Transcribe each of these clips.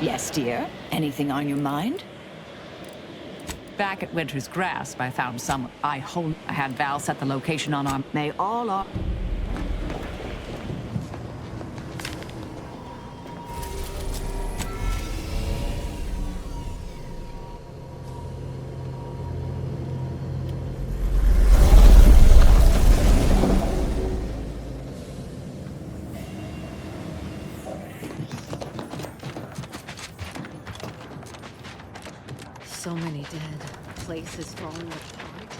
Yes, dear. Anything on your mind? Back at Winter's Grasp, I found some. I had Val set the location on our. They all are. So many dead. Places falling apart.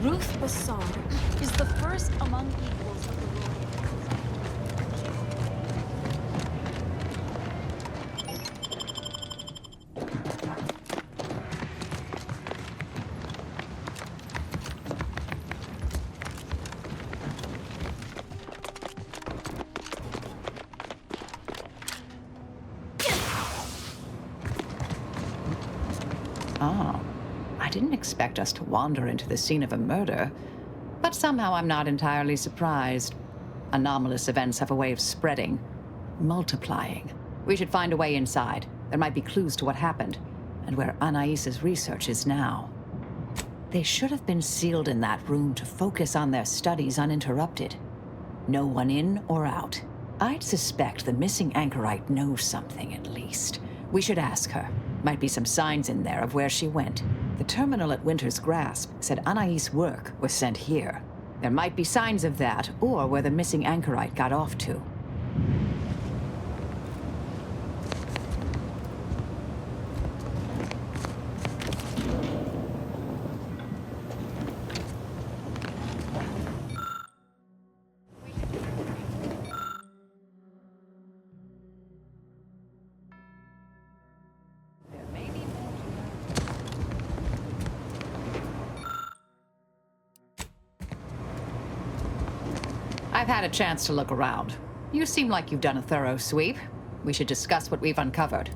Ruth Bassard is the first among equals of the world. Oh, I didn't expect us to wander into the scene of a murder, but somehow I'm not entirely surprised. Anomalous events have a way of spreading, multiplying. We should find a way inside. There might be clues to what happened, and where Anais's research is now. They should have been sealed in that room to focus on their studies uninterrupted. No one in or out. I'd suspect the missing anchorite knows something, at least. We should ask her. Might be some signs in there of where she went. The terminal at Winter's Grasp said Anais' work was sent here. There might be signs of that, or where the missing anchorite got off to. I've had a chance to look around. You seem like you've done a thorough sweep. We should discuss what we've uncovered.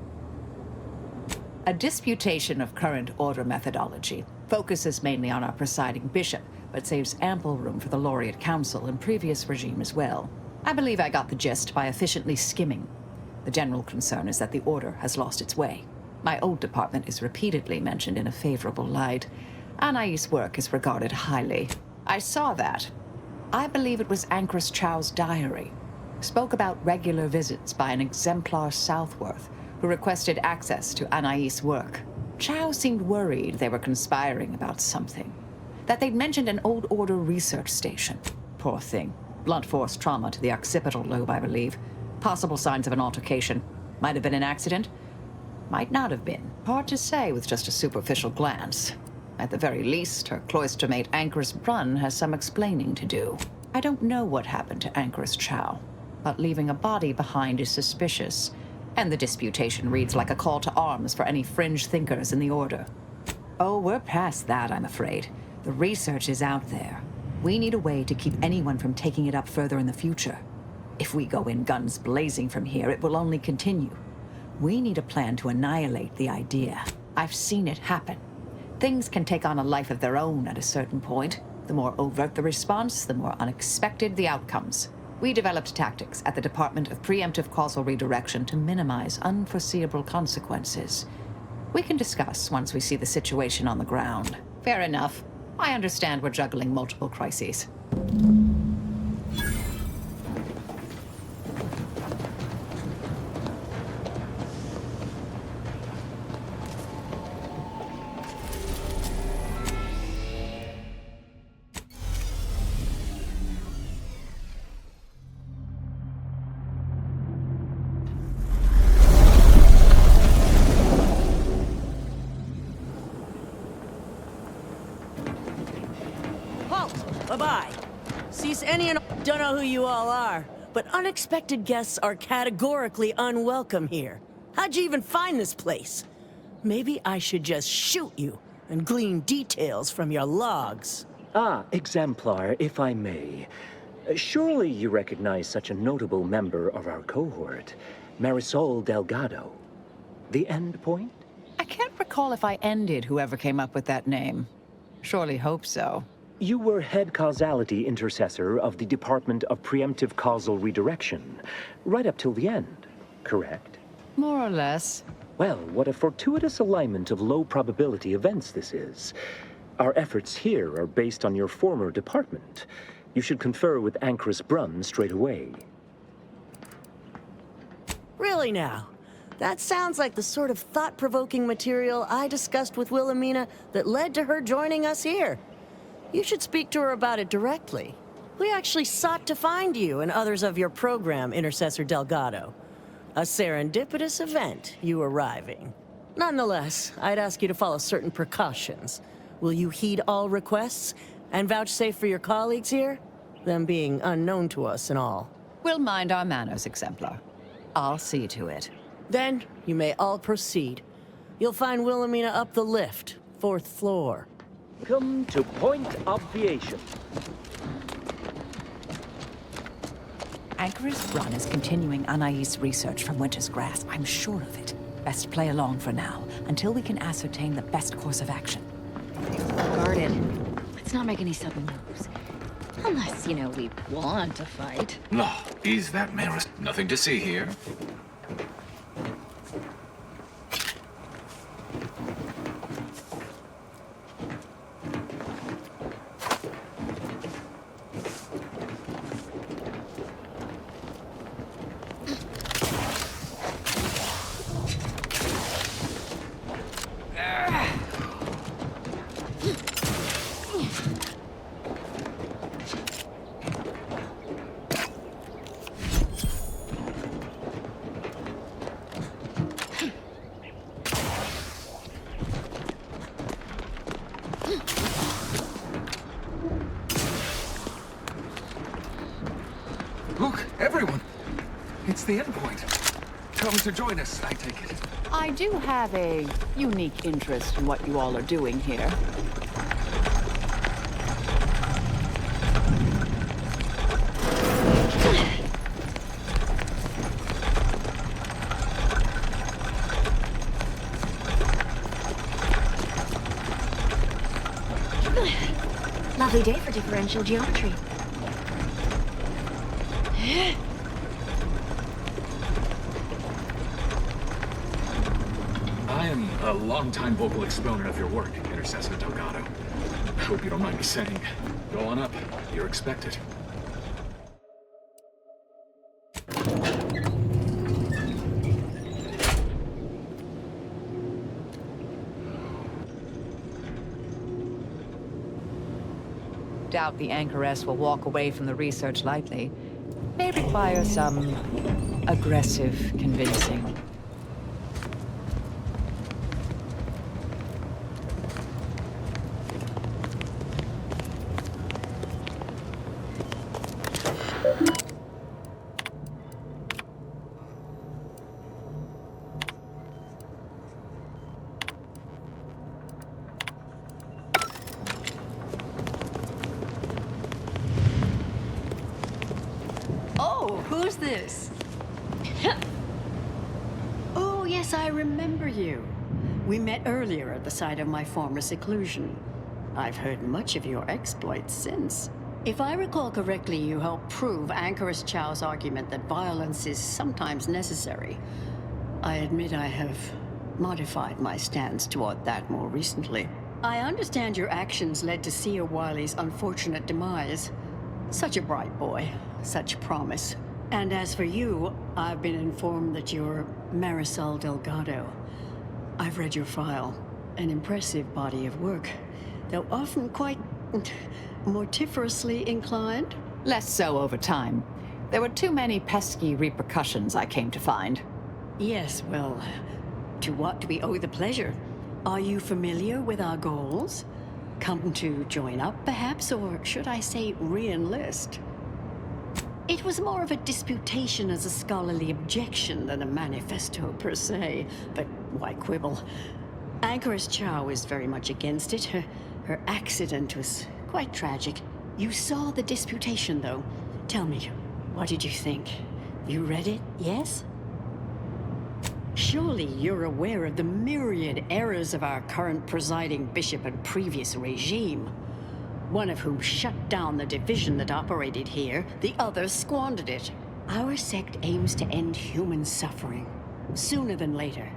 A disputation of current order methodology focuses mainly on our presiding bishop, but saves ample room for the laureate council and previous regime as well. I believe I got the gist by efficiently skimming. The general concern is that the order has lost its way. My old department is repeatedly mentioned in a favorable light. Anais' work is regarded highly. I saw that. I believe it was Anchoress Chow's diary. Spoke about regular visits by an exemplar Southworth, who requested access to Anais' work. Chow seemed worried they were conspiring about something. That they'd mentioned an old order research station. Poor thing. Blunt force trauma to the occipital lobe, I believe. Possible signs of an altercation. Might have been an accident. Might not have been. Hard to say with just a superficial glance. At the very least, her cloister mate Anchoress Brunn has some explaining to do. I don't know what happened to Anchoress Chow, but leaving a body behind is suspicious, and the disputation reads like a call to arms for any fringe thinkers in the Order. Oh, we're past that, I'm afraid. The research is out there. We need a way to keep anyone from taking it up further in the future. If we go in guns blazing from here, it will only continue. We need a plan to annihilate the idea. I've seen it happen. Things can take on a life of their own at a certain point. The more overt the response, the more unexpected the outcomes. We developed tactics at the Department of Preemptive Causal Redirection to minimize unforeseeable consequences. We can discuss once we see the situation on the ground. Fair enough. I understand we're juggling multiple crises. Bye-bye. Cease any and don't know who you all are, but unexpected guests are categorically unwelcome here. How'd you even find this place? Maybe I should just shoot you and glean details from your logs. Ah, exemplar, if I may. Surely you recognize such a notable member of our cohort, Marisol Delgado. The Endpoint? I can't recall if I ended whoever came up with that name. Surely hope so. You were head causality intercessor of the Department of Preemptive Causal Redirection, right up till the end. correct? More or less. Well, what a fortuitous alignment of low-probability events this is. Our efforts here are based on your former department. You should confer with Anchoress Brunn straight away. Really now? That sounds like the sort of thought-provoking material I discussed with Wilhelmina that led to her joining us here. You should speak to her about it directly. We actually sought to find you and others of your program, Intercessor Delgado. A serendipitous event, you arriving. Nonetheless, I'd ask you to follow certain precautions. Will you heed all requests and vouchsafe for your colleagues here? Them being unknown to us and all. We'll mind our manners, Exemplar. I'll see to it. Then, you may all proceed. You'll find Wilhelmina up the lift, 4th floor. Come to Point Obviation. Anchoress Brunn is continuing Anais' research from Winter's Grass. I'm sure of it. Best play along for now, until we can ascertain the best course of action. Guarded. Let's not make any sudden moves. Unless, you know, we want to fight. No, is that Maris? Nothing to see here. Look, everyone! It's the endpoint. Come to join us, I take it. I do have a unique interest in what you all are doing here. Lovely day for differential geometry. I am a longtime vocal exponent of your work, Intercessor Delgado. I hope you don't mind me saying. Go on up. You're expected. Doubt the Anchoress will walk away from the research lightly. May require some aggressive convincing. Oh, who's this? Oh, yes, I remember you. We met earlier at the site of my former seclusion. I've heard much of your exploits since. If I recall correctly, you helped prove Anchoress Chow's argument that violence is sometimes necessary. I admit I have modified my stance toward that more recently. I understand your actions led to Sia Wiley's unfortunate demise. Such a bright boy, such promise. And as for you, I've been informed that you're Marisol Delgado. I've read your file. An impressive body of work, though often quite mortiferously inclined. Less so over time. There were too many pesky repercussions I came to find. Yes, well, to what do we owe the pleasure? Are you familiar with our goals? Come to join up, perhaps, or should I say re-enlist? It was more of a disputation as a scholarly objection than a manifesto per se, but why quibble? Anchoress Chow is very much against it. Her accident was quite tragic. You saw the disputation, though. Tell me, what did you think? You read it, yes? Surely you're aware of the myriad errors of our current presiding bishop and previous regime. One of whom shut down the division that operated here, the other squandered it. Our sect aims to end human suffering, sooner than later.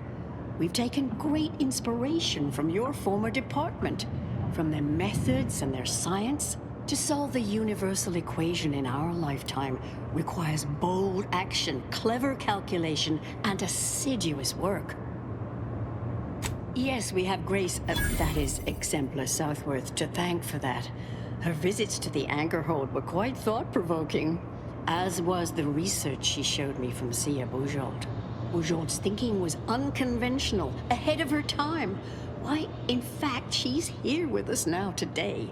We've taken great inspiration from your former department, from their methods and their science. To solve the universal equation in our lifetime requires bold action, clever calculation, and assiduous work. Yes, we have Grace, that is Exemplar Southworth, to thank for that. Her visits to the Anchorhold were quite thought-provoking, as was the research she showed me from Sia Bujold. Bujold's thinking was unconventional, ahead of her time. Why, in fact, she's here with us now today,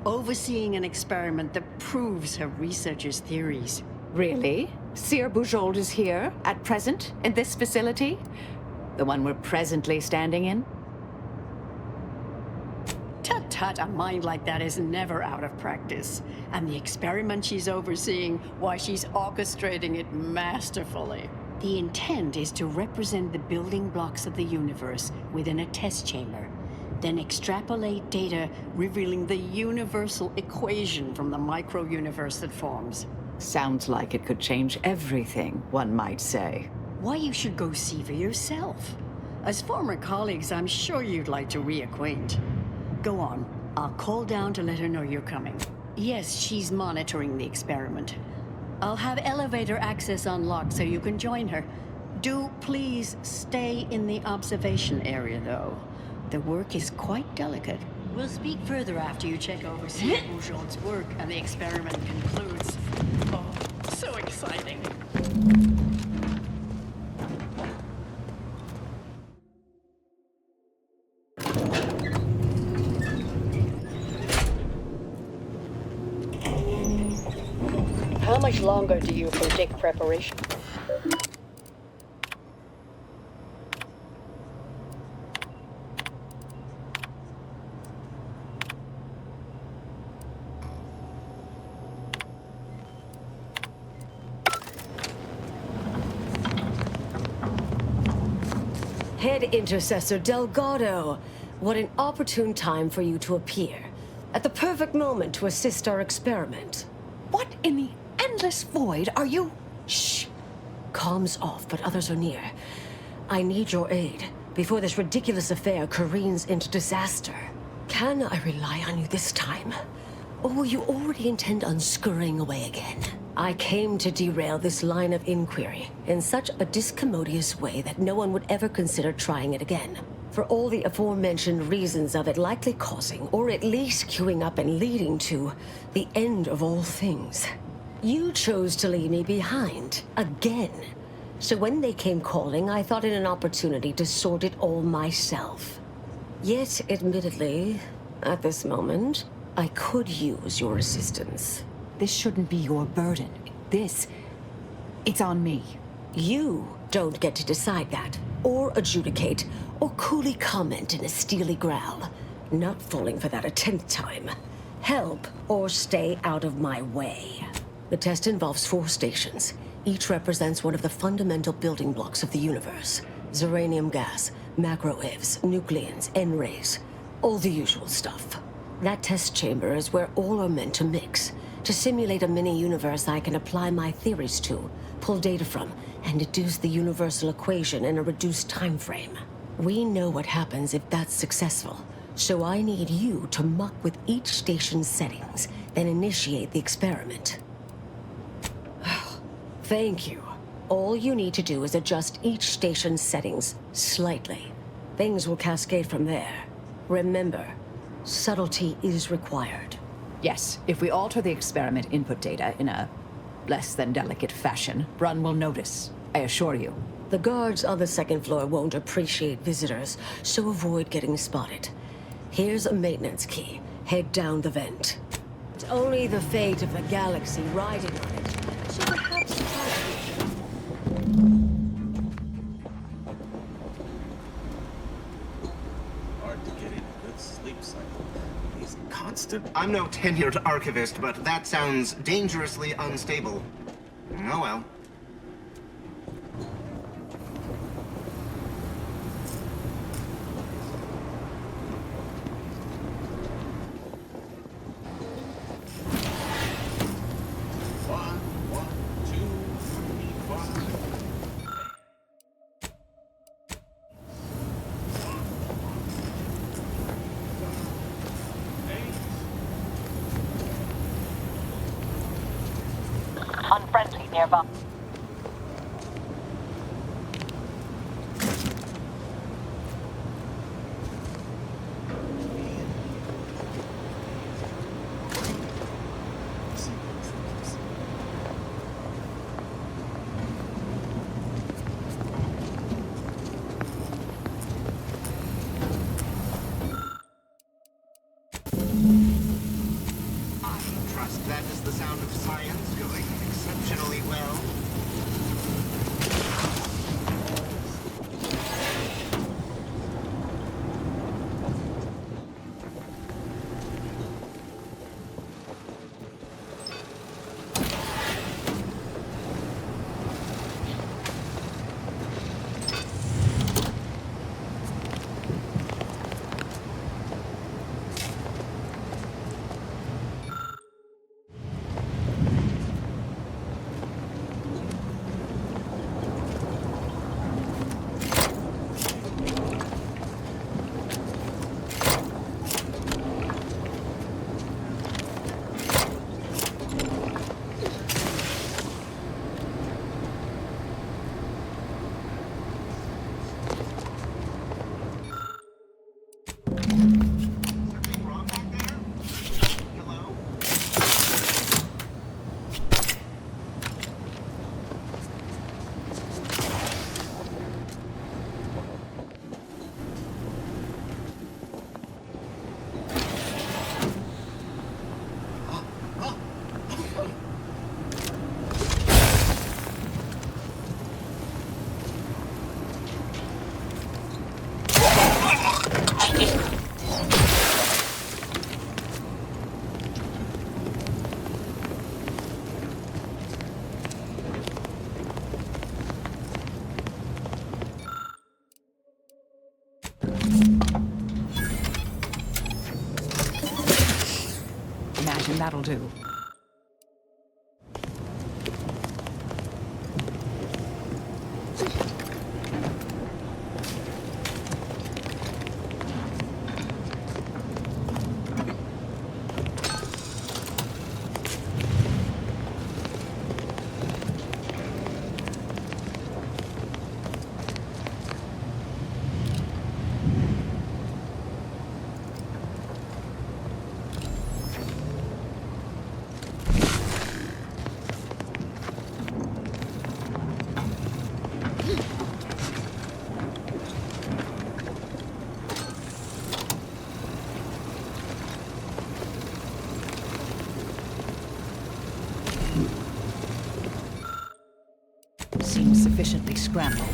overseeing an experiment that proves her researcher's theories. Really? Sir Bujold is here, at present, in this facility? The one we're presently standing in? Tut-tut, a mind like that is never out of practice. And the experiment she's overseeing, why, she's orchestrating it masterfully. The intent is to represent the building blocks of the universe within a test chamber, then extrapolate data revealing the universal equation from the micro-universe that forms. Sounds like it could change everything, one might say. Why, you should go see for yourself. As former colleagues, I'm sure you'd like to reacquaint. Go on. I'll call down to let her know you're coming. Yes, she's monitoring the experiment. I'll have elevator access unlocked so you can join her. Do please stay in the observation area, though. The work is quite delicate. We'll speak further after you check over Sir Bujold's work and the experiment concludes. Oh, so exciting. How much longer do you predict preparation? Head Intercessor Delgado, what an opportune time for you to appear. At the perfect moment to assist our experiment. What in the endless void are you? Shh. Comms off, but others are near. I need your aid before this ridiculous affair careens into disaster. Can I rely on you this time? Or will you already intend on scurrying away again? I came to derail this line of inquiry in such a discommodious way that no one would ever consider trying it again. For all the aforementioned reasons of it likely causing, or at least queuing up and leading to, the end of all things. You chose to leave me behind, again. So when they came calling, I thought it an opportunity to sort it all myself. Yet, admittedly, at this moment, I could use your assistance. This shouldn't be your burden. It's on me. You don't get to decide that, or adjudicate, or coolly comment in a steely growl. Not falling for that a 10th time. Help, or stay out of my way. The test involves 4 stations. Each represents one of the fundamental building blocks of the universe. Zeranium gas, macro-ivs, nucleons, N-rays. All the usual stuff. That test chamber is where all are meant to mix. To simulate a mini-universe I can apply my theories to, pull data from, and deduce the universal equation in a reduced time frame. We know what happens if that's successful, so I need you to muck with each station's settings, then initiate the experiment. Thank you. All you need to do is adjust each station's settings slightly. Things will cascade from there. Remember, subtlety is required. Yes, if we alter the experiment input data in a less than delicate fashion, Brun will notice, I assure you. The guards on the 2nd floor won't appreciate visitors, so avoid getting spotted. Here's a maintenance key. Head down the vent. It's only the fate of the galaxy riding on it. So perhaps hard to get in a good sleep cycle. These constant... I'm no tenured archivist, but that sounds dangerously unstable. Oh well. One, two, Unfriendly nearby. I trust that is the sound of science going exceptionally well. Something wrong back there? Hello? Imagine that'll do. Seems sufficiently scrambled.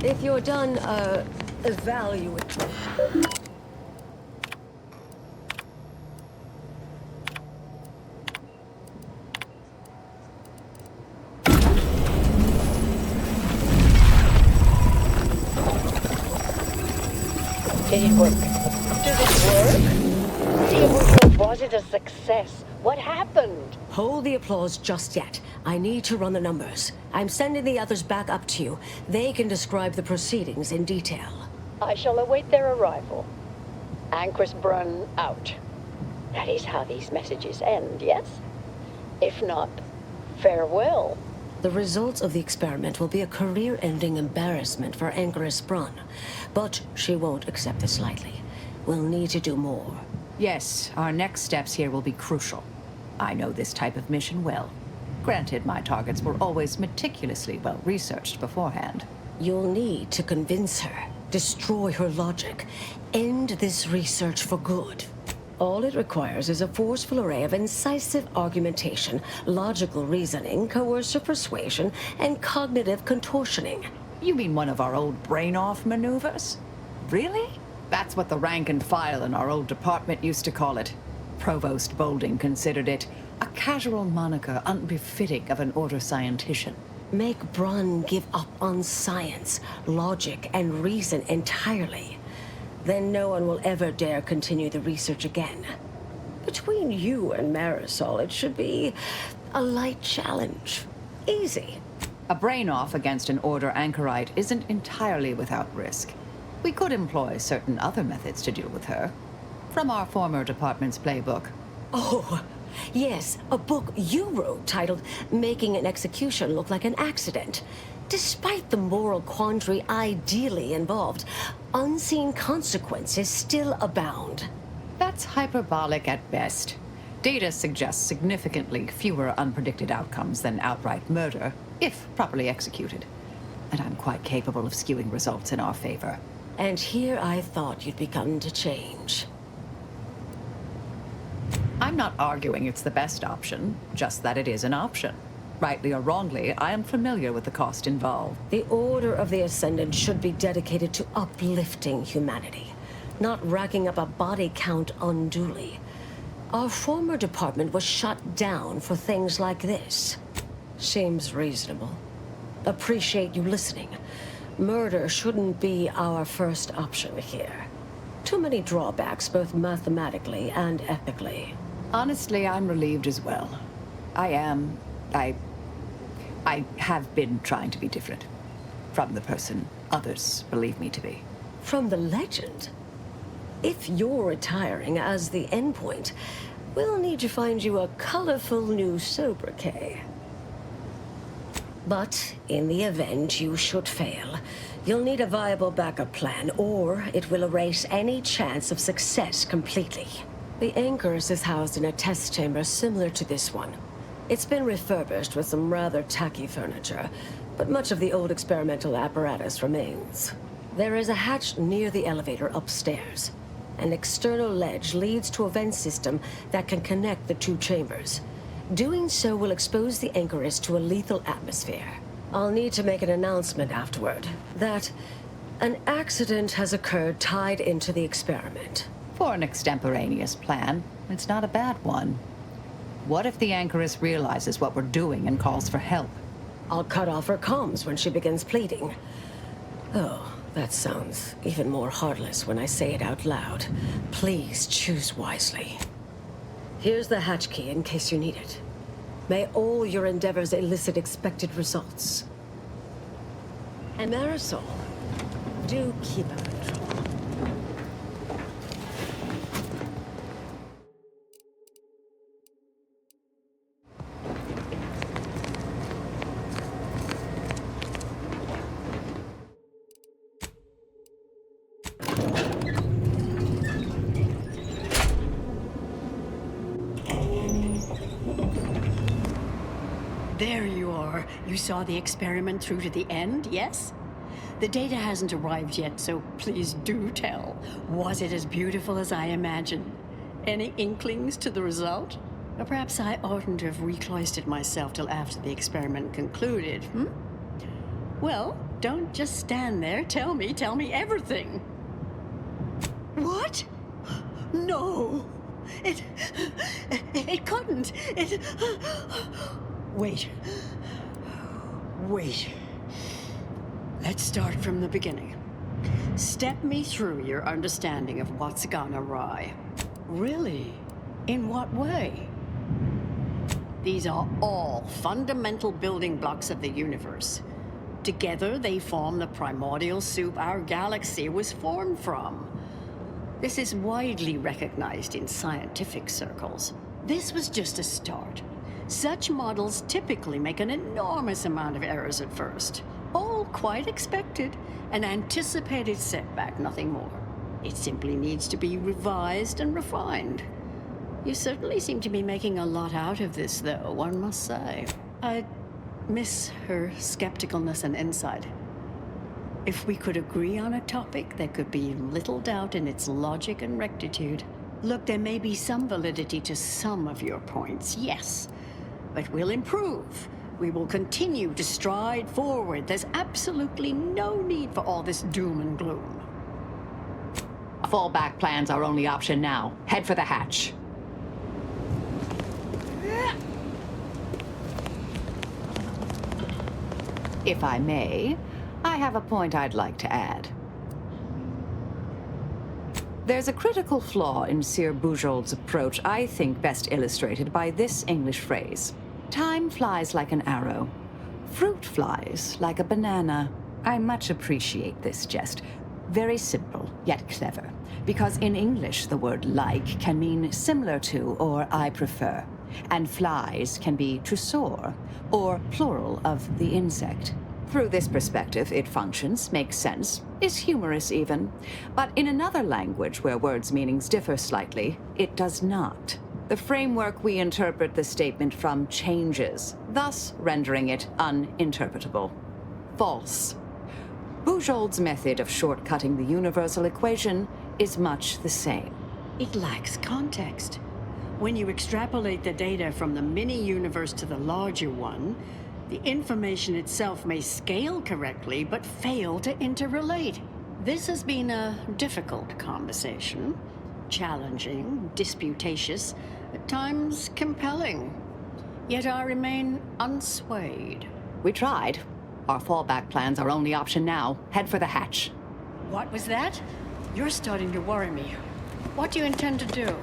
If you're done, evaluating. Did it work? Did it work? Was it a success? What happened? Hold the applause just yet. I need to run the numbers. I'm sending the others back up to you. They can describe the proceedings in detail. I shall await their arrival. Anchor's Brun out. That is how these messages end, yes? If not, farewell. The results of the experiment will be a career-ending embarrassment for Anchoress Brun. But she won't accept this lightly. We'll need to do more. Yes, our next steps here will be crucial. I know this type of mission well. Granted, my targets were always meticulously well-researched beforehand. You'll need to convince her, destroy her logic, end this research for good. All it requires is a forceful array of incisive argumentation, logical reasoning, coercive persuasion, and cognitive contortioning. You mean one of our old brain-off maneuvers? Really? That's what the rank and file in our old department used to call it. Provost Bolding considered it A casual moniker unbefitting of an Order scientician. Make Brun give up on science, logic, and reason entirely. Then no one will ever dare continue the research again. Between you and Marisol, it should be a light challenge. Easy. A brain-off against an Order anchorite isn't entirely without risk. We could employ certain other methods to deal with her. From our former department's playbook. Oh, yes, a book you wrote titled Making an Execution Look Like an Accident. Despite the moral quandary ideally involved, unseen consequences still abound. That's hyperbolic at best. Data suggests significantly fewer unpredicted outcomes than outright murder, if properly executed. And I'm quite capable of skewing results in our favor. And here I thought you'd begun to change. I'm not arguing it's the best option, just that it is an option. Rightly or wrongly, I am familiar with the cost involved. The Order of the Ascendant should be dedicated to uplifting humanity, not racking up a body count unduly. Our former department was shut down for things like this. Seems reasonable. Appreciate you listening. Murder shouldn't be our first option here. Too many drawbacks, both mathematically and ethically. Honestly, I'm relieved as well. I have been trying to be different. From the person others believe me to be. From the legend? If you're retiring as the endpoint, we'll need to find you a colorful new sobriquet. But in the event you should fail, you'll need a viable backup plan, or it will erase any chance of success completely. The Anchors is housed in a test chamber similar to this one. It's been refurbished with some rather tacky furniture, but much of the old experimental apparatus remains. There is a hatch near the elevator upstairs. An external ledge leads to a vent system that can connect the two chambers. Doing so will expose the Anchoress to a lethal atmosphere. I'll need to make an announcement afterward that an accident has occurred tied into the experiment. For an extemporaneous plan, it's not a bad one. What if the Anchoress realizes what we're doing and calls for help? I'll cut off her comms when she begins pleading. Oh, that sounds even more heartless when I say it out loud. Please choose wisely. Here's the hatch key in case you need it. May all your endeavors elicit expected results. And Marisol, do keep out of trouble. There you are. You saw the experiment through to the end, yes? The data hasn't arrived yet, so please do tell. Was it as beautiful as I imagined? Any inklings to the result? Or perhaps I oughtn't to have recloistered myself till after the experiment concluded, Well, don't just stand there. Tell me everything. What? No! It couldn't. Wait. Let's start from the beginning. Step me through your understanding of what's gone awry. Really? In what way? These are all fundamental building blocks of the universe. Together, they form the primordial soup our galaxy was formed from. This is widely recognized in scientific circles. This was just a start. Such models typically make an enormous amount of errors at first. All quite expected. An anticipated setback, nothing more. It simply needs to be revised and refined. You certainly seem to be making a lot out of this, though, one must say. I miss her skepticalness and insight. If we could agree on a topic, there could be little doubt in its logic and rectitude. Look, there may be some validity to some of your points, yes. But we'll improve. We will continue to stride forward. There's absolutely no need for all this doom and gloom. A fallback plan's our only option now. Head for the hatch. If I may, I have a point I'd like to add. There's a critical flaw in Sir Bujold's approach I think best illustrated by this English phrase. Time flies like an arrow. Fruit flies like a banana. I much appreciate this jest. Very simple, yet clever. Because in English, the word like can mean similar to or I prefer. And flies can be to soar, or plural of the insect. Through this perspective, it functions, makes sense, is humorous even. But in another language where words' meanings differ slightly, it does not. The framework we interpret the statement from changes, thus rendering it uninterpretable. False. Bujold's method of shortcutting the universal equation is much the same. It lacks context. When you extrapolate the data from the mini-universe to the larger one, the information itself may scale correctly, but fail to interrelate. This has been a difficult conversation. Challenging, disputatious, at times compelling. Yet I remain unswayed. We tried. Our fallback plan's our only option now. Head for the hatch. What was that? You're starting to worry me. What do you intend to do?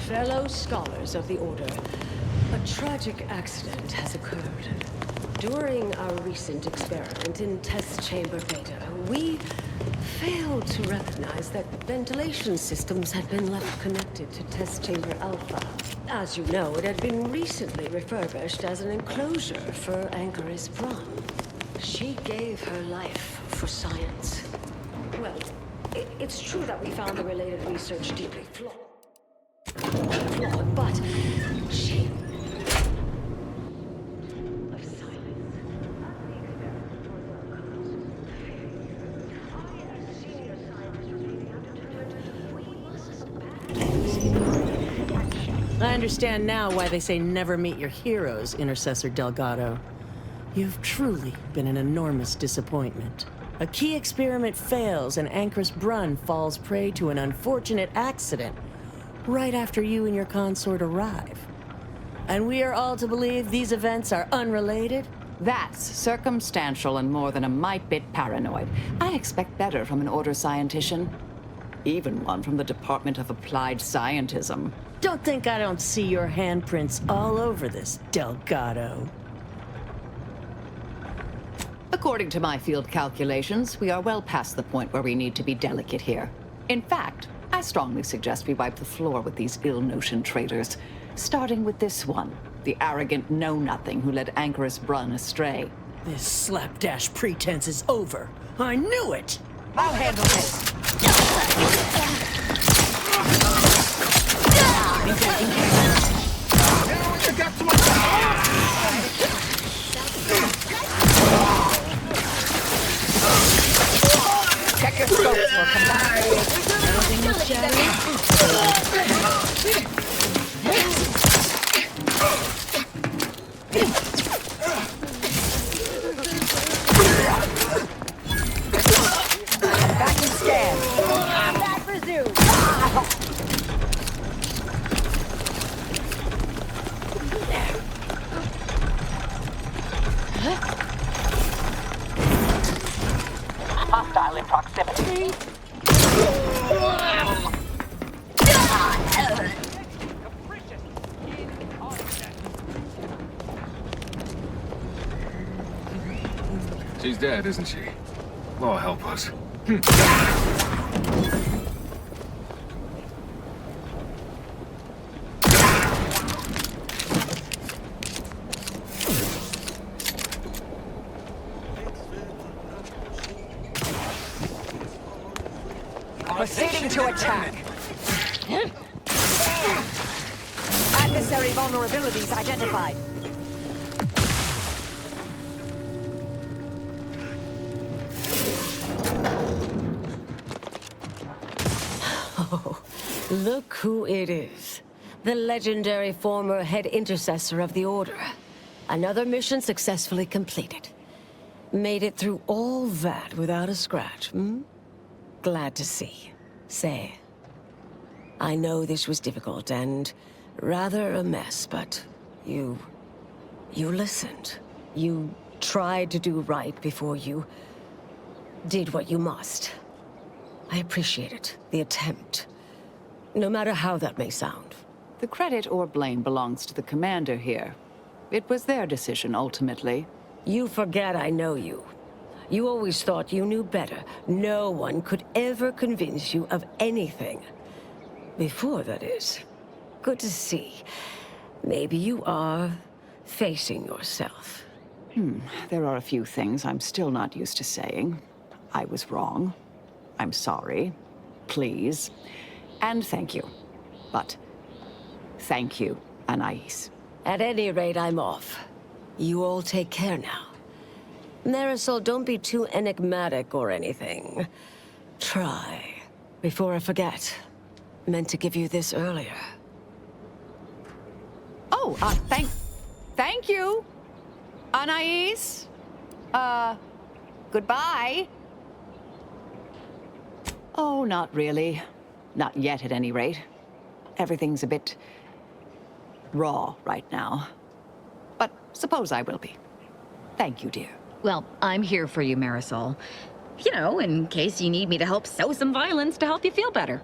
Fellow scholars of the Order, a tragic accident has occurred. During our recent experiment in Test Chamber Beta, we failed to recognize that ventilation systems had been left connected to Test Chamber Alpha. As you know, it had been recently refurbished as an enclosure for Anchoress Brun. She gave her life for science. Well, it's true that we found the related research deeply flawed, but she... of silence. I understand now why they say never meet your heroes, Intercessor Delgado. You've truly been an enormous disappointment. A key experiment fails and Anchoress Brun falls prey to an unfortunate accident right after you and your consort arrive. And we are all to believe these events are unrelated? That's circumstantial and more than a mite bit paranoid. I expect better from an Order scientician. Even one from the Department of Applied Scientism. Don't think I don't see your handprints all over this, Delgado. According to my field calculations, we are well past the point where we need to be delicate here. In fact, I strongly suggest we wipe the floor with these ill-notioned traitors, starting with this one, the arrogant know-nothing who led Anchoress Brun astray. This slapdash pretense is over. I knew it! I'll handle this. Check your scopes, we'll come back. Anything with shadow? Back and scan. Back resume. Hostile in proximity. She's dead, isn't she? Law help us. Proceeding to attack. Adversary vulnerabilities identified. Oh, look who it is. The legendary former head intercessor of the Order. Another mission successfully completed. Made it through all that without a scratch, hmm? Glad to see. Say, I know this was difficult and rather a mess, but you listened. You tried to do right before you did what you must. I appreciate it, the attempt. No matter how that may sound. The credit or blame belongs to the commander here. It was their decision, ultimately. You forget I know you. You always thought you knew better. No one could ever convince you of anything. Before, that is. Good to see. Maybe you are facing yourself. There are a few things I'm still not used to saying. I was wrong. I'm sorry. Please. And thank you. But thank you, Anais. At any rate, I'm off. You all take care now. Marisol, don't be too enigmatic or anything. Try. Before I forget. Meant to give you this earlier. Oh, thank you, Anais. Goodbye. Oh, not really. Not yet, at any rate. Everything's a bit raw right now. But suppose I will be. Thank you, dear. Well, I'm here for you, Marisol. You know, in case you need me to help sow some violence to help you feel better.